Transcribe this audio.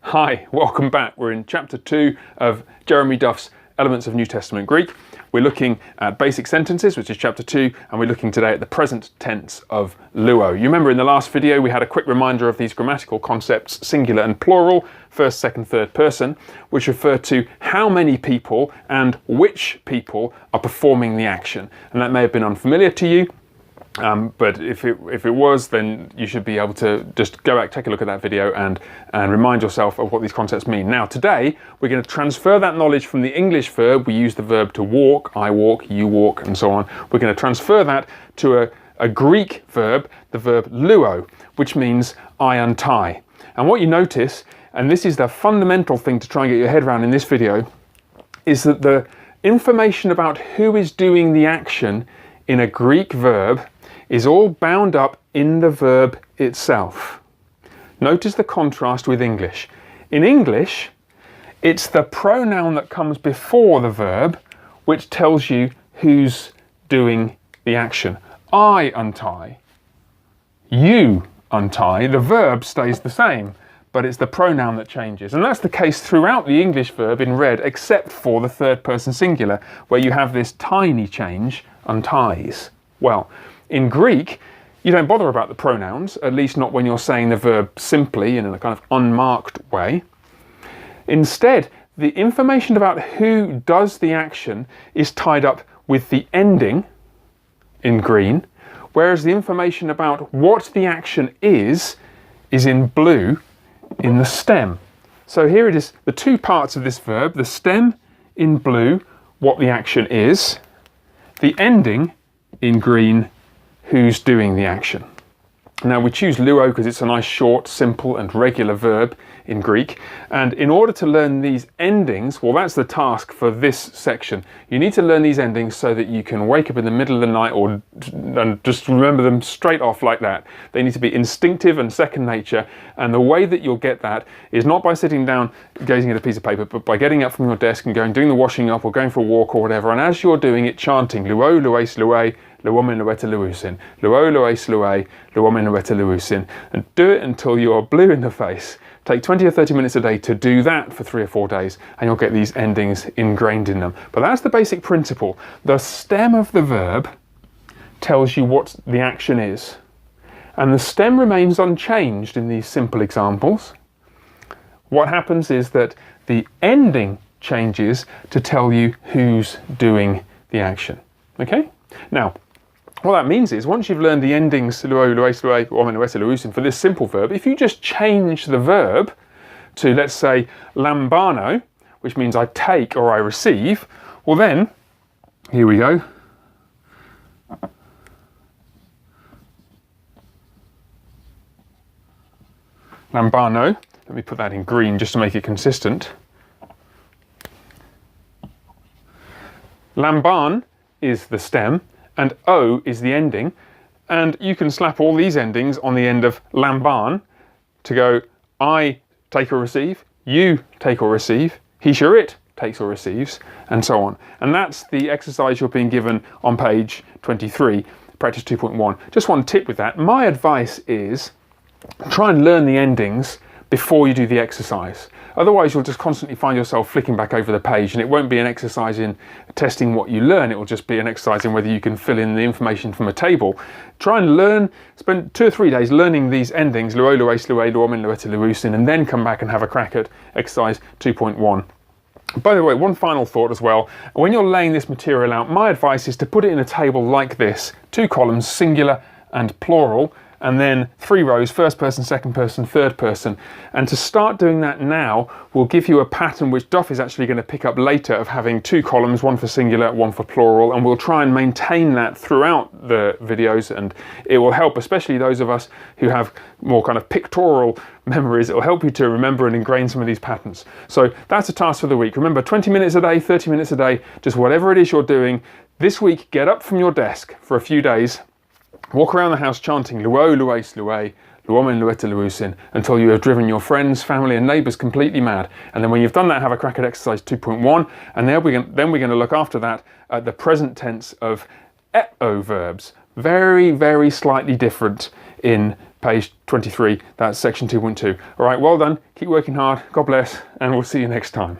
Hi, welcome back. We're in chapter 2 of Jeremy Duff's Elements of New Testament Greek. We're looking at basic sentences, which is chapter 2, and we're looking today at the present tense of luo. You remember in the last video we had a quick reminder of these grammatical concepts, singular and plural, first, second, third person, which refer to how many people and which people are performing the action. And that may have been unfamiliar to you. But if it was, then you should be able to just go back, take a look at that video and remind yourself of what these concepts mean. Now today, we're going to transfer that knowledge from the English verb. We use the verb to walk, I walk, you walk, and so on. We're going to transfer that to a Greek verb, the verb luo, which means I untie. And what you notice, and this is the fundamental thing to try and get your head around in this video, is that the information about who is doing the action in a Greek verb is all bound up in the verb itself. Notice the contrast with English. In English, it's the pronoun that comes before the verb which tells you who's doing the action. I untie, you untie, the verb stays the same, but it's the pronoun that changes. And that's the case throughout the English verb in red, except for the third person singular, where you have this tiny change, unties. Well, in Greek, you don't bother about the pronouns, at least not when you're saying the verb simply in a kind of unmarked way. Instead, the information about who does the action is tied up with the ending in green, whereas the information about what the action is in blue in the stem. So here it is, the two parts of this verb, the stem in blue, what the action is, the ending in green, who's doing the action. Now we choose luo because it's a nice short, simple and regular verb in Greek, and in order to learn these endings, well, that's the task for this section. You need to learn these endings so that you can wake up in the middle of the night and just remember them straight off like that. They need to be instinctive and second nature, and the way that you'll get that is not by sitting down gazing at a piece of paper, but by getting up from your desk and doing the washing up or going for a walk or whatever, and as you're doing it, chanting luo, lues, lue, luomen lueta luusin, luo, lues, lue, luomen lueta luusin, and do it until you're blue in the face. Take 20 or 30 minutes a day to do that for 3 or 4 days, and you'll get these endings ingrained in them. But that's the basic principle. The stem of the verb tells you what the action is, and the stem remains unchanged in these simple examples. What happens is that the ending changes to tell you who's doing the action. Okay? Now, what that means is, once you've learned the endings luo, lues, lue, luomen lueta luusin for this simple verb, if you just change the verb to, let's say, lambano, which means I take or I receive, well then, here we go. Lambano, let me put that in green just to make it consistent. Lamban is the stem, and O is the ending, and you can slap all these endings on the end of lamban to go I take or receive, you take or receive, he, she, it takes or receives, and so on. And that's the exercise you're being given on page 23, practice 2.1. Just one tip with that. My advice is try and learn the endings before you do the exercise. Otherwise you'll just constantly find yourself flicking back over the page, and it won't be an exercise in testing what you learn, it will just be an exercise in whether you can fill in the information from a table. Try and learn, spend 2 or 3 days learning these endings, luo, lues, lue, luomen lueta luusin, and then come back and have a crack at exercise 2.1. By the way, one final thought as well. When you're laying this material out, my advice is to put it in a table like this, 2 columns, singular and plural, and then 3 rows, first person, second person, third person. And to start doing that now will give you a pattern which Duff is actually going to pick up later, of having 2 columns, 1 for singular, 1 for plural, and we'll try and maintain that throughout the videos, and it will help, especially those of us who have more kind of pictorial memories. It will help you to remember and ingrain some of these patterns. So that's a task for the week. Remember, 20 minutes a day, 30 minutes a day, just whatever it is you're doing. This week, get up from your desk for a few days, walk around the house chanting luo, lues, lue, luomen lueta luusin until you have driven your friends, family and neighbours completely mad. And then when you've done that, have a crack at exercise 2.1, and then we're going to look after that at the present tense of verbs. Very, very slightly different in page 23. That's section 2.2. All right, well done. Keep working hard. God bless, and we'll see you next time.